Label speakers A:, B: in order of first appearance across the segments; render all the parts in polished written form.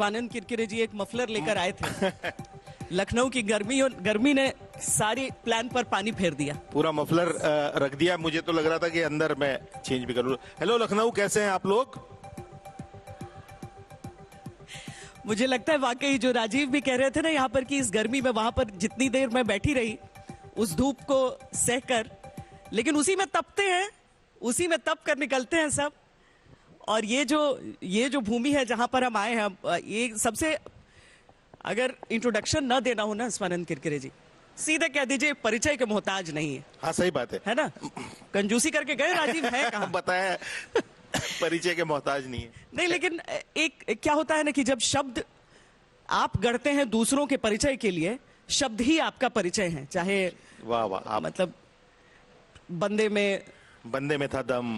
A: स्वानंद किरकिरे जी एक मफलर लेकर आए थे। लखनऊ की गर्मी ने सारी प्लान पर पानी फेर दिया।
B: पूरा मफलर रख दिया। मुझे तो लग रहा था कि अंदर मैं चेंज भी करूँ। हेलो लखनऊ, कैसे हैं आप लोग?
A: मुझे लगता है वाकई जो राजीव भी कह रहे थे ना यहाँ पर कि इस गर्मी में वहां पर जितनी देर मैं बैठी रही उस धूप को सहकर, लेकिन उसी में तपते हैं, उसी में तप कर निकलते हैं सब। और ये जो भूमि है जहां पर हम आए हैं, ये सबसे अगर इंट्रोडक्शन न देना हो ना स्वानंद किरकिरे जी, सीधे कह दीजिए परिचय के मोहताज नहीं है।
B: हाँ सही बात
A: है ना? कंजूसी करके गए राजीव, है कहाँ?
B: बताया परिचय के मोहताज नहीं है।
A: नहीं, लेकिन एक क्या होता है ना कि जब शब्द आप गढ़ते हैं दूसरों के परिचय के लिए, शब्द ही आपका परिचय है। चाहे
B: वाह वाह,
A: मतलब बंदे में
B: था दम।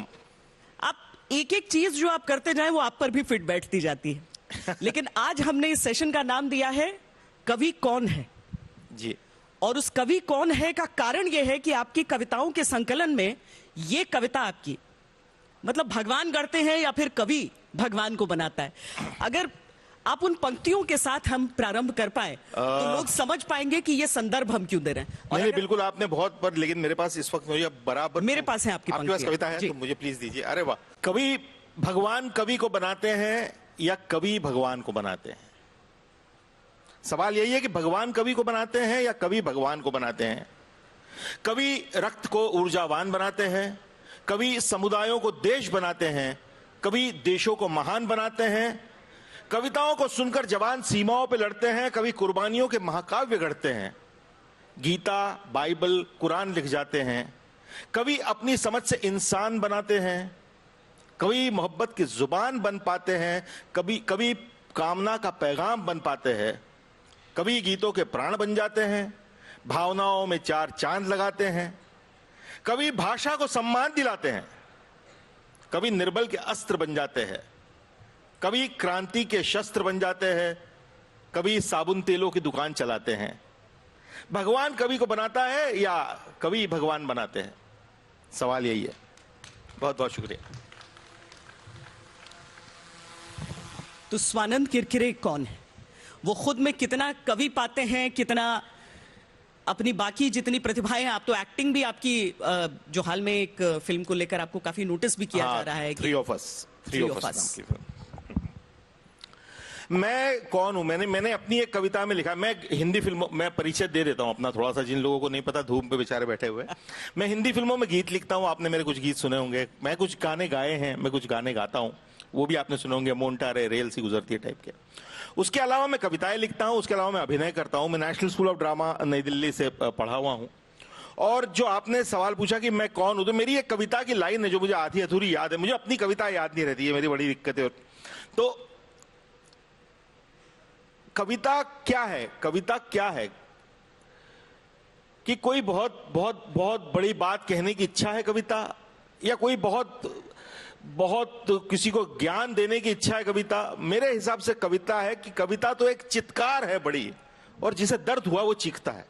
A: आप एक एक चीज जो आप करते जाएं वो आप पर भी फिट बैठती जाती है। लेकिन आज हमने इस सेशन का नाम दिया है कवि कौन है
B: जी।
A: और उस कवि कौन है का कारण यह है कि आपकी कविताओं के संकलन में ये कविता आपकी, मतलब भगवान गढ़ते हैं या फिर कवि भगवान को बनाता है। अगर आप उन पंक्तियों के साथ हम प्रारंभ कर पाए तो लोग समझ पाएंगे कि ये संदर्भ हम क्यों दे रहे हैं।
B: नहीं, बिल्कुल आपने बहुत, पर लेकिन मेरे पास इस वक्त मुझे बराबर
A: मेरे पास है आपके
B: पास कविता है तो मुझे प्लीज दीजिए। अरे वाह। कवि भगवान कवि को बनाते हैं या कवि भगवान को बनाते हैं? सवाल यही है कि भगवान कवि को बनाते हैं या कवि भगवान को बनाते हैं। कवि रक्त को ऊर्जावान बनाते हैं, कवि समुदायों को देश बनाते हैं, कवि देशों को महान बनाते हैं, कविताओं को सुनकर जवान सीमाओं पर लड़ते हैं, कवि कुर्बानियों के महाकाव्य गढ़ते हैं, गीता बाइबल कुरान लिख जाते हैं, कवि अपनी समझ से इंसान बनाते हैं, कवि मोहब्बत की जुबान बन पाते हैं, कवि कामना का पैगाम बन पाते हैं, कवि गीतों के प्राण बन जाते हैं, भावनाओं में चार चांद लगाते हैं, कवि भाषा को सम्मान दिलाते हैं, कवि निर्बल के अस्त्र बन जाते हैं, कवि क्रांति के शस्त्र बन जाते हैं, कवि साबुन तेलों की दुकान चलाते हैं। भगवान कवि को बनाता है या कवि भगवान बनाते हैं? सवाल यही है। बहुत बहुत शुक्रिया।
A: तो स्वानंद किरकिरे कौन है? वो खुद में कितना कवि पाते हैं, कितना अपनी बाकी जितनी प्रतिभाएं हैं। आप तो एक्टिंग भी आपकी जो हाल में एक फिल्म को लेकर आपको काफी नोटिस भी किया जा रहा है।
B: Three of us. मैं कौन हूं? मैंने अपनी एक कविता में लिखा, मैं हिंदी फिल्मों में परिचय दे देता हूं अपना थोड़ा सा, जिन लोगों को नहीं पता, धूप पे बेचारे बैठे हुए। मैं हिंदी फिल्मों में गीत लिखता हूं, आपने मेरे कुछ गीत सुने होंगे। मैं कुछ गाने गाए हैं, मैं कुछ गाने गाता हूं, वो भी आपने सुने होंगे, मोन्टा रे रेल सी गुजरती है टाइप के। उसके अलावा मैं कविताएं लिखता हूं, उसके अलावा मैं अभिनय करता हूं। मैं नेशनल स्कूल ऑफ ड्रामा नई दिल्ली से पढ़ा हुआ हूं। और जो आपने सवाल पूछा कि मैं कौन हूं, तो मेरी एक कविता की लाइन है जो मुझे आधी अधूरी याद है। मुझे अपनी कविता याद नहीं रहती है, मेरी बड़ी दिक्कत है। तो कविता क्या है? कविता क्या है कि कोई बहुत बहुत बहुत बड़ी बात कहने की इच्छा है कविता, या कोई बहुत किसी को ज्ञान देने की इच्छा है कविता? मेरे हिसाब से कविता है कि कविता तो एक चित्कार है बड़ी, और जिसे दर्द हुआ वो चीखता है।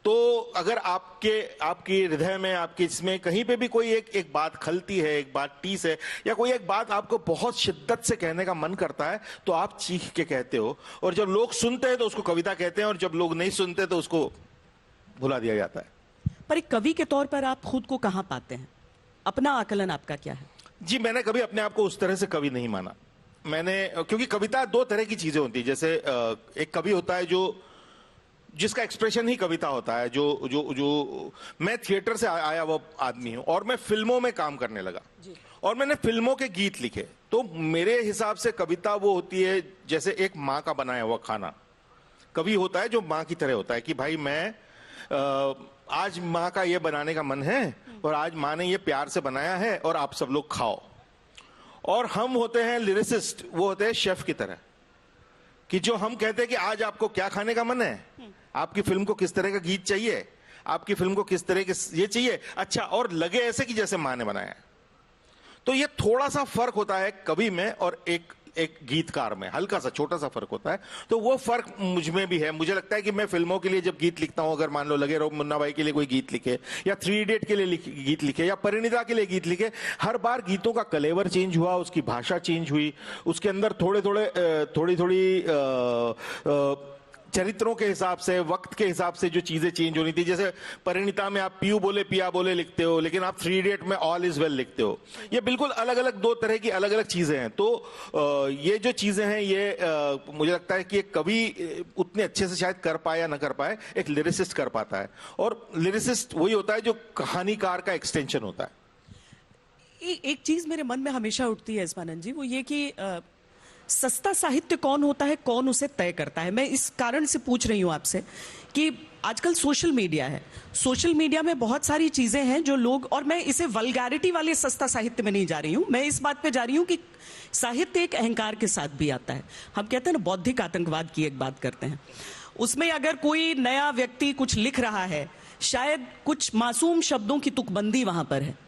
B: तो अगर आपके हृदय में, आपके इसमें कहीं पे भी कोई एक बात खलती है, एक बात टीस है, या कोई एक बात आपको बहुत शिद्दत से कहने का मन करता है, तो आप चीख के कहते हो। और जब लोग सुनते हैं तो उसको कविता कहते हैं, और जब लोग नहीं सुनते तो उसको भुला दिया जाता है।
A: पर एक कवि के तौर पर आप खुद को कहां पाते हैं? अपना आकलन आपका क्या है?
B: जी, मैंने कभी अपने आप को उस तरह से कवि नहीं माना। क्योंकि कविता दो तरह की चीजें होती है। जैसे एक कवि होता है जिसका एक्सप्रेशन ही कविता होता है। जो मैं थिएटर से आया वो आदमी हूं, और मैं फिल्मों में काम करने लगा, और मैंने फिल्मों के गीत लिखे। तो मेरे हिसाब से कविता वो होती है जैसे एक माँ का बनाया हुआ खाना। कवि होता है जो माँ की तरह होता है कि भाई मैं आज माँ का ये बनाने का मन है, और आज माँ ने ये प्यार से बनाया है, और आप सब लोग खाओ। और हम होते हैं लिरिसिस्ट, वो होते हैं शेफ की तरह, कि जो हम कहते हैं कि आज आपको क्या खाने का मन है, आपकी फिल्म को किस तरह का गीत चाहिए, आपकी फिल्म को किस तरह के ये चाहिए, अच्छा, और लगे ऐसे कि जैसे माँ ने बनाया है। तो ये थोड़ा सा फर्क होता है कवि में और एक एक गीतकार में हल्का सा छोटा सा फर्क होता है। तो वो फर्क मुझ में भी है। मुझे लगता है कि मैं फिल्मों के लिए जब गीत लिखता हूं, अगर मान लो लगे रहो मुन्ना भाई के लिए कोई गीत लिखे या 3 इडियट के लिए गीत लिखे या परिणीता के लिए गीत लिखे, हर बार गीतों का कलेवर चेंज हुआ, उसकी भाषा चेंज हुई, उसके अंदर थोड़ी चरित्रों के हिसाब से, वक्त के हिसाब से जो चीजें चेंज होनी थी। जैसे परिणीता में आप पीयू बोले पिया बोले लिखते हो, लेकिन आप 3 इडियट में ऑल इज वेल लिखते हो। ये बिल्कुल अलग अलग, दो तरह की अलग अलग चीजें हैं। तो ये जो चीजें हैं ये मुझे लगता है कि एक कवि उतने अच्छे से शायद कर पाए या ना कर पाए, एक लिरिसिस्ट कर पाता है। और लिरिसिस्ट वही होता है जो कहानीकार का एक्सटेंशन होता है।
A: एक चीज मेरे मन में हमेशा उठती है इस्मानंद जी, वो ये कि सस्ता साहित्य कौन होता है, कौन उसे तय करता है। मैं इस कारण से पूछ रही हूं आपसे कि आजकल सोशल मीडिया है, सोशल मीडिया में बहुत सारी चीजें हैं जो लोग, और मैं इसे वल्गैरिटी वाले सस्ता साहित्य में नहीं जा रही हूं, मैं इस बात पे जा रही हूं कि साहित्य एक अहंकार के साथ भी आता है। हम कहते हैं ना, बौद्धिक आतंकवाद की एक बात करते हैं, उसमें अगर कोई नया व्यक्ति कुछ लिख रहा है, शायद कुछ मासूम शब्दों की तुकबंदी वहां पर है,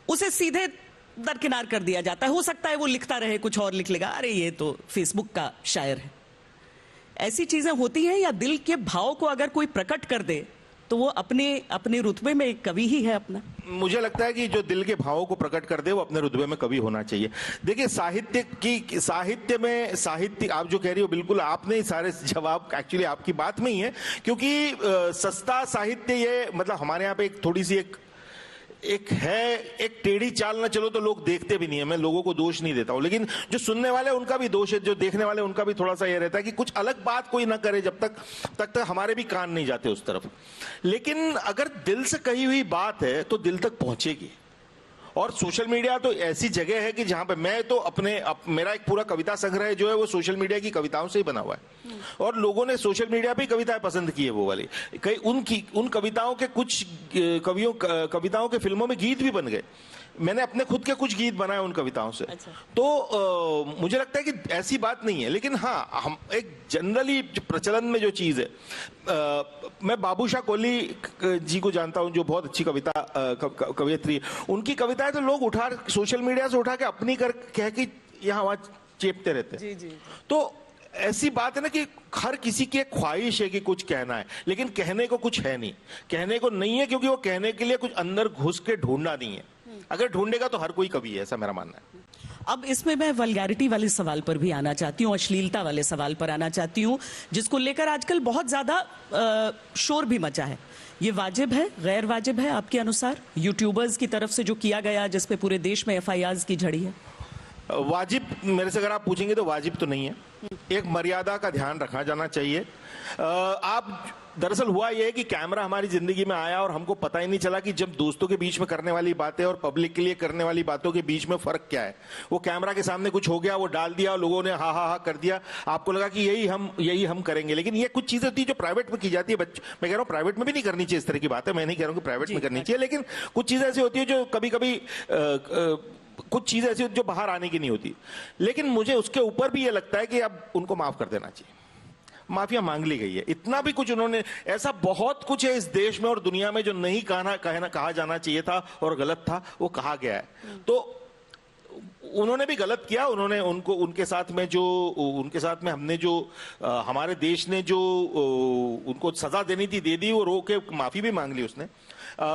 A: उसे सीधे दरकिनार कर दिया जाता है। हो सकता है वो लिखता रहे, कुछ और लिख लेगा, अरे ये तो फेसबुक का शायर है। ऐसी चीजें होती हैं, या दिल के भाव को अगर कोई प्रकट कर दे तो वो अपने रुतबे में एक कवि ही है अपना।
B: मुझे लगता है कि जो दिल के भावों को प्रकट कर दे वो अपने रुतबे में कवि होना चाहिए। देखिए साहित्य आप जो कह रही हो, बिल्कुल आपने सारे जवाब एक्चुअली आपकी बात में ही है। क्योंकि सस्ता साहित्य ये मतलब हमारे यहाँ पे एक थोड़ी सी एक टेढ़ी चाल ना चलो तो लोग देखते भी नहीं है। मैं लोगों को दोष नहीं देता हूं, लेकिन जो सुनने वाले उनका भी दोष है, जो देखने वाले उनका भी थोड़ा सा ये रहता है कि कुछ अलग बात कोई ना करे जब तक हमारे भी कान नहीं जाते उस तरफ। लेकिन अगर दिल से कही हुई बात है तो दिल तक पहुंचेगी। और सोशल मीडिया तो ऐसी जगह है कि जहां पे मैं तो मेरा एक पूरा कविता संग्रह जो है वो सोशल मीडिया की कविताओं से ही बना हुआ है। और लोगों ने सोशल मीडिया पे कविताएं पसंद की है, वो वाली कई उन कविताओं के कुछ कविताओं के फिल्मों में गीत भी बन गए। मैंने अपने खुद के कुछ गीत बनाए उन कविताओं से।
A: अच्छा।
B: तो मुझे लगता है कि ऐसी बात नहीं है। लेकिन हाँ, हम एक जनरली प्रचलन में जो चीज है, मैं बाबूशाह कोहली जी को जानता हूं जो बहुत अच्छी कवियत्री। उनकी कविताएं तो लोग सोशल मीडिया से उठा के अपनी कह के यहाँ वहां चेपते रहते हैं।
A: जी।
B: तो ऐसी बात है ना कि हर किसी की एक ख्वाहिश है कि कुछ कहना है, लेकिन कहने को कुछ है नहीं। कहने को नहीं है क्योंकि वो कहने के लिए कुछ अंदर घुस के ढूंढना नहीं है। अगर ढूंढेगा तो हर कोई कवि है, ऐसा मेरा मानना है।
A: अब इसमें मैं वल्गैरिटी वाले सवाल पर भी आना चाहती हूँ, अश्लीलता वाले सवाल पर आना चाहती हूँ, जिसको लेकर आजकल बहुत ज्यादा शोर भी मचा है। ये वाजिब है, गैर वाजिब है आपके अनुसार? यूट्यूबर्स की तरफ से जो किया गया, जिसपे पूरे देश में FIRs की झड़ी है।
B: वाजिब मेरे से अगर आप पूछेंगे तो वाजिब तो नहीं है। एक मर्यादा का ध्यान रखा जाना चाहिए। दरअसल हुआ यह है कि कैमरा हमारी जिंदगी में आया और हमको पता ही नहीं चला कि जब दोस्तों के बीच में करने वाली बातें और पब्लिक के लिए करने वाली बातों के बीच में फर्क क्या है। वो कैमरा के सामने कुछ हो गया, वो डाल दिया, लोगों ने हा हा हा कर दिया, आपको लगा कि यही हम करेंगे। लेकिन ये कुछ चीजें होती है जो प्राइवेट में की जाती है। मैं कह रहा हूँ प्राइवेट में भी नहीं करनी चाहिए इस तरह की बात है, मैं नहीं कह रहा हूँ कि प्राइवेट में करनी चाहिए, लेकिन कुछ चीजें ऐसी होती है जो कभी कभी कुछ चीजें ऐसी जो बाहर आने की नहीं होती। लेकिन मुझे उसके ऊपर भी ये लगता है कि अब उनको माफ कर देना चाहिए। माफिया मांग ली गई है, इतना भी कुछ उन्होंने, ऐसा बहुत कुछ है इस देश में और दुनिया में जो नहीं कहा जाना चाहिए था और गलत था, वो कहा गया है। तो उन्होंने भी गलत किया। उन्होंने उनके साथ में हमने जो हमारे देश ने जो उनको सजा देनी थी दे दी, वो रो के माफी भी मांग ली उसने।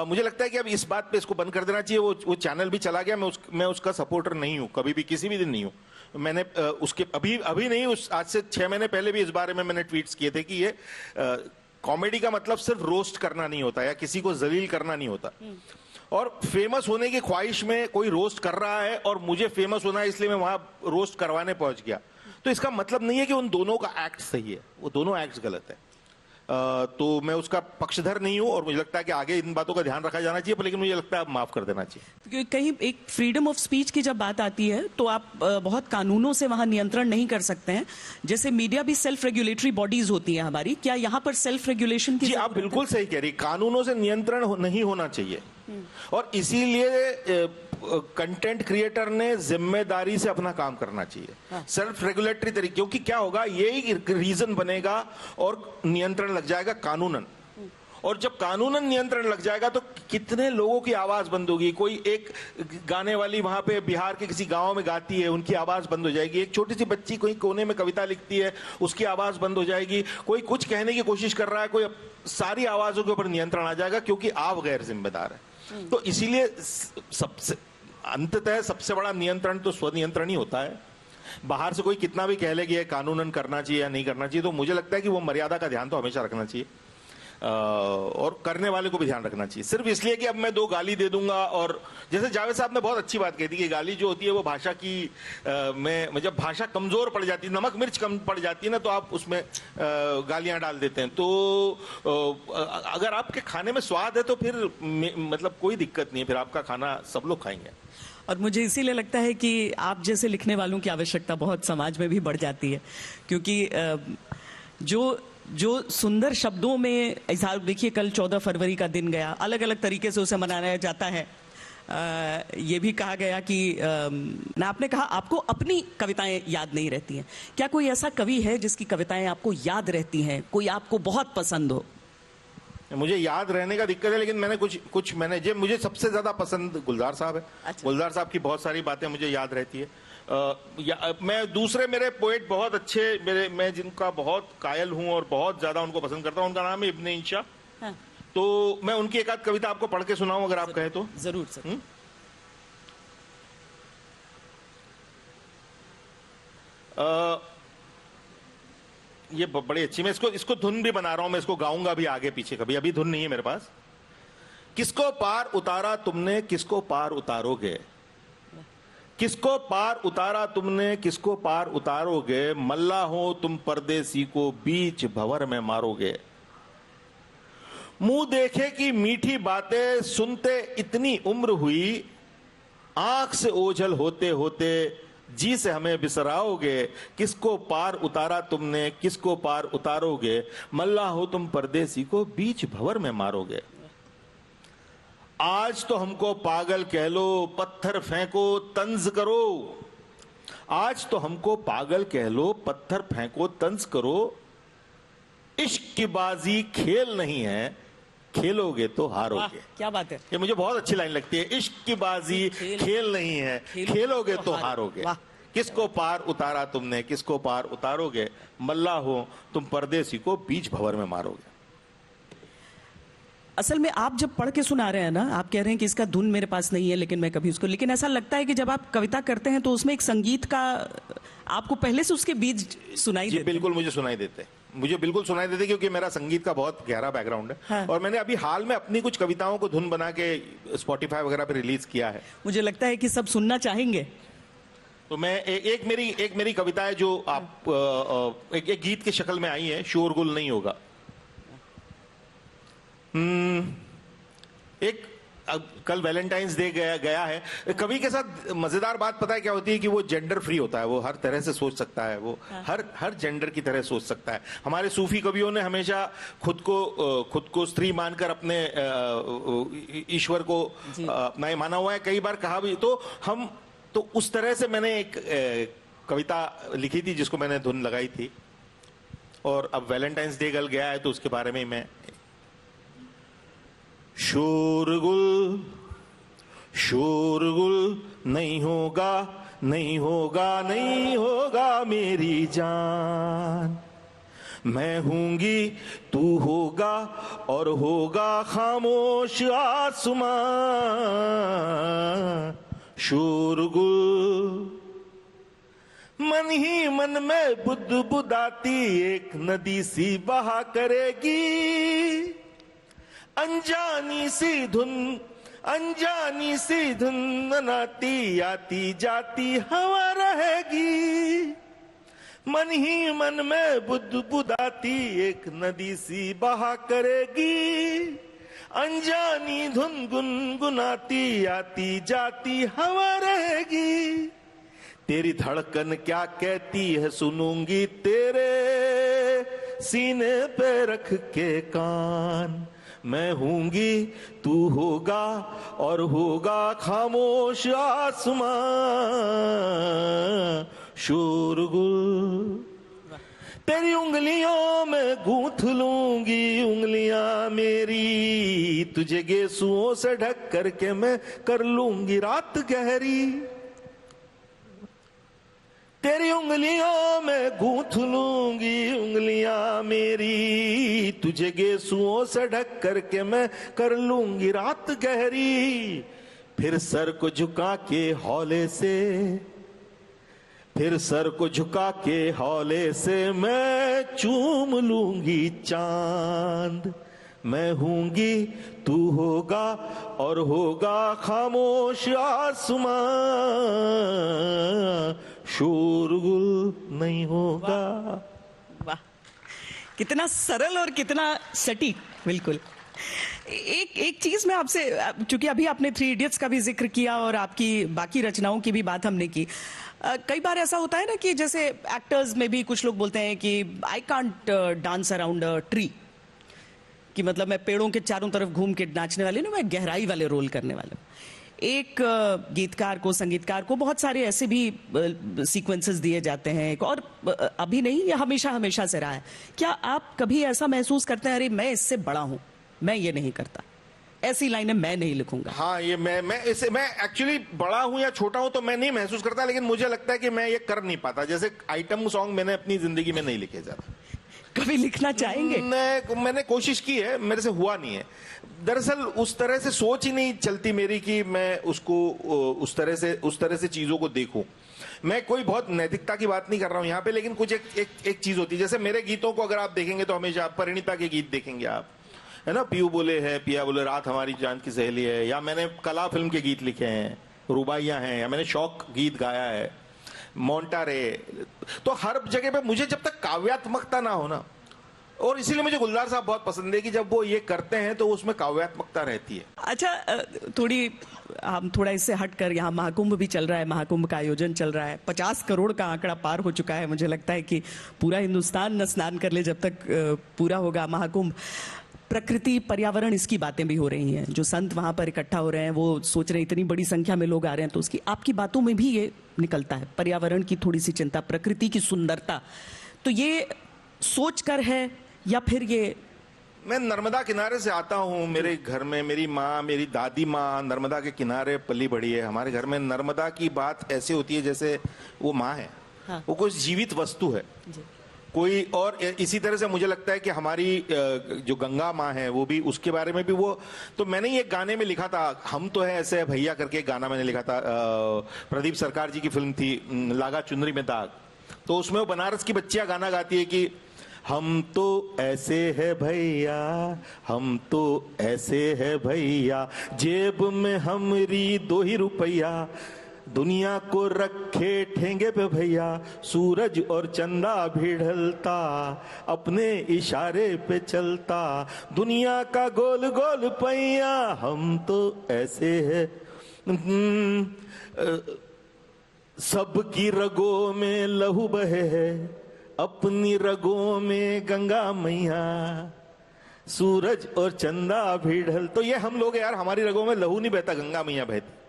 B: मुझे लगता है कि अब इस बात पे इसको बंद कर देना चाहिए। वो चैनल भी चला गया। मैं उसका सपोर्टर नहीं हूं, कभी भी किसी भी दिन नहीं हूं। मैंने उसके अभी नहीं, आज से 6 महीने पहले भी इस बारे में मैंने ट्वीट्स किए थे कि ये कॉमेडी का मतलब सिर्फ रोस्ट करना नहीं होता या किसी को जलील करना नहीं होता। और फेमस होने की ख्वाहिश में कोई रोस्ट कर रहा है और मुझे फेमस होना है इसलिए मैं वहां रोस्ट करवाने पहुंच गया, तो इसका मतलब नहीं है कि उन दोनों का एक्ट सही है। वो दोनों एक्ट गलत है। तो मैं उसका पक्षधर नहीं हूं और मुझे लगता है कि आगे इन बातों का ध्यान रखा जाना चाहिए, लेकिन मुझे लगता है माफ कर देना चाहिए।
A: कहीं एक फ्रीडम ऑफ स्पीच की जब बात आती है तो आप बहुत कानूनों से वहां नियंत्रण नहीं कर सकते हैं। जैसे मीडिया भी सेल्फ रेगुलेटरी बॉडीज होती है हमारी, क्या यहाँ पर सेल्फ रेगुलेशन की?
B: जी, आप बिल्कुल सही कह रही। कानूनों से नियंत्रण नहीं होना चाहिए और इसीलिए कंटेंट क्रिएटर ने जिम्मेदारी से अपना काम करना चाहिए, सेल्फ रेगुलेटरी तरीके। क्योंकि क्या होगा, यही रीजन बनेगा और नियंत्रण लग जाएगा कानूनन। और जब कानूनन नियंत्रण लग जाएगा तो कितने लोगों की आवाज बंद होगी। कोई एक गाने वाली वहां पे बिहार के किसी गांव में गाती है, उनकी आवाज बंद हो जाएगी। एक छोटी सी बच्ची कोई कोने में कविता लिखती है, उसकी आवाज बंद हो जाएगी। कोई कुछ कहने की कोशिश कर रहा है, कोई सारी आवाजों के ऊपर नियंत्रण आ जाएगा, क्योंकि आप गैर जिम्मेदार है। तो इसीलिए सबसे अंततः सबसे बड़ा नियंत्रण तो स्वनियंत्रण ही होता है। बाहर से कोई कितना भी कह ले कि ये कानूनन करना चाहिए या नहीं करना चाहिए, तो मुझे लगता है कि वो मर्यादा का ध्यान तो हमेशा रखना चाहिए, और करने वाले को भी ध्यान रखना चाहिए। सिर्फ इसलिए कि अब मैं 2 गाली दे दूंगा, और जैसे जावेद साहब ने बहुत अच्छी बात कही थी कि गाली जो होती है वो भाषा की में जब भाषा कमजोर पड़ जाती है, नमक मिर्च कम पड़ जाती है ना, तो आप उसमें गालियां डाल देते हैं। तो अगर आपके खाने में स्वाद है तो फिर मतलब कोई दिक्कत नहीं है, फिर आपका खाना सब लोग खाएंगे।
A: और मुझे इसीलिए लगता है कि आप जैसे लिखने वालों की आवश्यकता बहुत समाज में भी बढ़ जाती है, क्योंकि जो सुंदर शब्दों में इजहार, देखिए कल 14 फरवरी का दिन गया, अलग अलग तरीके से उसे मनाया जाता है। ये भी कहा गया कि आपने कहा आपको अपनी कविताएं याद नहीं रहती हैं। क्या कोई ऐसा कवि है जिसकी कविताएं आपको याद रहती हैं, कोई आपको बहुत पसंद हो?
B: मुझे याद रहने का दिक्कत है, लेकिन मैंने कुछ मैंने मुझे सबसे ज्यादा पसंद गुलजार साहब है।
A: अच्छा।
B: गुलजार साहब की बहुत सारी बातें मुझे याद रहती है। मैं दूसरे मेरे पोएट बहुत अच्छे, मैं जिनका बहुत कायल हूं और बहुत ज्यादा उनको पसंद करता हूं, उनका नाम है इब्न इंशा।
A: हाँ।
B: तो मैं उनकी एक आध कविता आपको पढ़ के सुनाऊं अगर आप कहें तो।
A: जरूर सर।
B: ये बड़ी अच्छी, मैं इसको धुन भी बना रहा हूं, मैं इसको गाऊंगा भी आगे पीछे कभी, अभी धुन नहीं है मेरे पास। किसको पार उतारा तुमने, किसको पार उतारोगे, किसको पार उतारा तुमने, किसको पार उतारोगे, मल्ला हो तुम परदेसी को बीच भंवर में मारोगे। मुंह देखे की मीठी बातें सुनते इतनी उम्र हुई, आंख से ओझल होते होते जी से हमें बिसराओगे। किसको पार उतारा तुमने, किसको पार उतारोगे, मल्ला हो तुम परदेसी को बीच भंवर में मारोगे। आज तो हमको पागल कह लो, पत्थर फेंको तंज करो। आज तो हमको पागल कह लो, पत्थर फेंको तंज करो। इश्क की बाजी खेल नहीं है, खेलोगे तो हारोगे।
A: क्या बात है,
B: ये मुझे बहुत अच्छी लाइन लगती है। इश्क की बाजी खेल नहीं है, खेलोगे तो हारोगे। किसको पार उतारा तुमने, किसको पार उतारोगे, मल्ला हो तुम परदेसी को बीच भंवर में मारोगे।
A: असल में आप जब पढ़ के सुना रहे हैं ना, आप कह रहे हैं कि इसका धुन मेरे पास नहीं है, लेकिन मैं कभी उसको, लेकिन ऐसा लगता है कि जब आप कविता करते हैं तो उसमें एक संगीत का आपको पहले से उसके बीज सुनाई देते।
B: बिल्कुल मुझे सुनाई देते, मुझे बिल्कुल सुनाई देते, क्योंकि मेरा संगीत का बहुत गहरा बैकग्राउंड है। हाँ। और मैंने अभी हाल में अपनी कुछ कविताओं को धुन बना के स्पॉटिफाई वगैरह पे रिलीज किया है।
A: मुझे लगता है कि सब सुनना चाहेंगे।
B: तो मैं एक मेरी कविता है जो आप एक गीत की शक्ल में आई है, शोरगुल नहीं होगा। एक कल वैलेंटाइंस डे गया है। कवि के साथ मजेदार बात पता है क्या होती है कि वो जेंडर फ्री होता है, वो हर तरह से सोच सकता है, वो हर जेंडर की तरह सोच सकता है। हमारे सूफी कवियों ने हमेशा खुद को स्त्री मानकर अपने ईश्वर को अपना ही माना हुआ है, कई बार कहा भी। तो उस तरह से मैंने एक कविता लिखी थी जिसको मैंने धुन लगाई थी, और अब वैलेंटाइंस डे कल गया है तो उसके बारे में मैं। शोरगुल शोरगुल नहीं होगा, नहीं होगा, नहीं होगा मेरी जान। मैं हूंगी तू होगा, और होगा खामोश आसमां। शोरगुल मन ही मन में बुदबुदाती एक नदी सी बहा करेगी। अनजानी सी धुन मनाती आती जाती हवा रहेगी। मन ही मन में बुदबुदाती एक नदी सी बहा करेगी। अनजानी धुन गुनगुनाती आती जाती हवा रहेगी। तेरी धड़कन क्या कहती है सुनूंगी तेरे सीने पे रख के कान। मैं हूंगी तू होगा, और होगा खामोश आसमां। शोरगुल तेरी उंगलियों में गूंथ लूंगी उंगलियां मेरी, तुझे गेसुओं से ढक करके मैं कर लूंगी रात गहरी। तेरी उंगलियों में गूंथ लूंगी उंगलियां मेरी, तुझे गेसुओं से ढक करके मैं कर लूंगी रात गहरी। फिर सर को झुका के हौले से, फिर सर को झुका के हौले से मैं चूम लूंगी चांद। मैं हूंगी तू होगा और होगा खामोश आसमां, शोरगुल नहीं होगा।
A: वाह, कितना सरल और कितना सटीक। बिल्कुल। एक चीज मैं आपसे, चूंकि अभी आपने थ्री इडियट्स का भी जिक्र किया और आपकी बाकी रचनाओं की भी बात हमने की, कई बार ऐसा होता है ना कि जैसे एक्टर्स में भी कुछ लोग बोलते हैं कि I can't dance around a tree, कि मतलब मैं पेड़ों के चारों तरफ घूम के नाचने वाले ना, मैं गहराई वाले रोल करने वाले हूं। एक गीतकार को, संगीतकार को बहुत सारे ऐसे भी सीक्वेंसेस दिए जाते हैं, और अभी नहीं, ये हमेशा हमेशा से रहा है। क्या आप कभी ऐसा महसूस करते हैं, अरे मैं इससे बड़ा हूं, मैं ये नहीं करता, ऐसी लाइनें मैं नहीं लिखूंगा?
B: हाँ, ये मैं एक्चुअली बड़ा हूं या छोटा हूं तो मैं नहीं महसूस करता, लेकिन मुझे लगता है कि मैं ये कर नहीं पाता। जैसे आइटम सॉन्ग मैंने अपनी जिंदगी में नहीं लिखे ज्यादा।
A: कभी लिखना चाहेंगे?
B: मैंने कोशिश की है, मेरे से हुआ नहीं है। दरअसल उस तरह से सोच ही नहीं चलती मेरी कि मैं उसको उस तरह से चीजों को देखूं। मैं कोई बहुत नैतिकता की बात नहीं कर रहा हूं यहाँ पे, लेकिन कुछ एक चीज होती है। जैसे मेरे गीतों को अगर आप देखेंगे तो हमेशा परिणीता के गीत देखेंगे आप, है ना, पीयू बोले है, पिया बोले, रात हमारी जान की सहेली है, या मैंने कला फिल्म के गीत लिखे हैं, रुबाइयां हैं, या मैंने शौक गीत गाया है, मोंटारे। तो हर जगह पे मुझे जब तक काव्यात्मकता ना हो ना, और इसीलिए मुझे गुलजार साहब बहुत पसंद है कि जब वो ये करते हैं तो उसमें काव्यात्मकता रहती है।
A: अच्छा, हम थोड़ा इससे हटकर, यहाँ महाकुंभ भी चल रहा है, महाकुंभ का आयोजन चल रहा है, 50 करोड़ का आंकड़ा पार हो चुका है। मुझे लगता है कि पूरा हिंदुस्तान न स्नान कर ले जब तक पूरा होगा महाकुंभ। प्रकृति, पर्यावरण, इसकी बातें भी हो रही हैं। जो संत वहां पर इकट्ठा हो रहे हैं वो सोच रहे हैं इतनी बड़ी संख्या में लोग आ रहे हैं, तो उसकी, आपकी बातों में भी ये निकलता है, पर्यावरण की थोड़ी सी चिंता, प्रकृति की सुंदरता। तो ये सोच कर है या फिर ये?
B: मैं नर्मदा किनारे से आता हूँ। मेरे घर में मेरी माँ, मेरी दादी माँ नर्मदा के किनारे पली बड़ी है। हमारे घर में नर्मदा की बात ऐसे होती है जैसे वो माँ है।
A: हाँ।
B: वो कोई जीवित वस्तु है कोई। और इसी तरह से मुझे लगता है कि हमारी जो गंगा माँ है वो भी, उसके बारे में भी वो, तो मैंने ये गाने में लिखा था, हम तो है ऐसे भैया करके एक गाना मैंने लिखा था। प्रदीप सरकार जी की फिल्म थी लागा चुनरी में दाग, तो उसमें वो बनारस की बच्चियां गाना गाती है कि हम तो ऐसे है भैया, हम तो ऐसे है भैया, जेब में हमरी 2 ही रुपया, दुनिया को रखे ठेंगे पे भैया, सूरज और चंदा भी ढलता, अपने इशारे पे चलता, दुनिया का गोल गोल पहिया, हम तो ऐसे है। सबकी रगों में लहू बहे है, अपनी रगों में गंगा मैया, सूरज और चंदा भी ढल। तो ये हम लोग यार, हमारी रगों में लहू नहीं बहता, गंगा मैया बहती।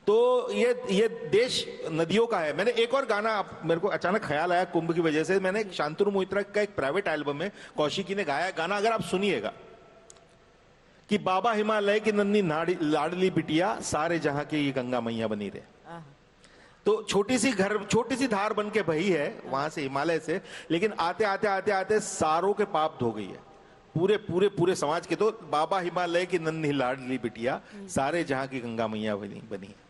B: तो ये देश नदियों का है। मैंने एक और गाना, मेरे को अचानक ख्याल आया कुंभ की वजह से, मैंने शांतनु मोहित्रा का एक प्राइवेट एल्बम में कौशिकी ने गाया गाना, अगर आप सुनिएगा, कि बाबा हिमालय की नन्ही लाडली बिटिया, सारे जहां की ये गंगा मैया बनी रहे। तो छोटी सी धार बन के बही है वहां से, हिमालय से, लेकिन आते आते आते आते सारों के पाप धो गई है, पूरे पूरे पूरे समाज के। तो बाबा हिमालय की नन्ही लाडली बिटिया, सारे जहां की गंगा मैया बनी है।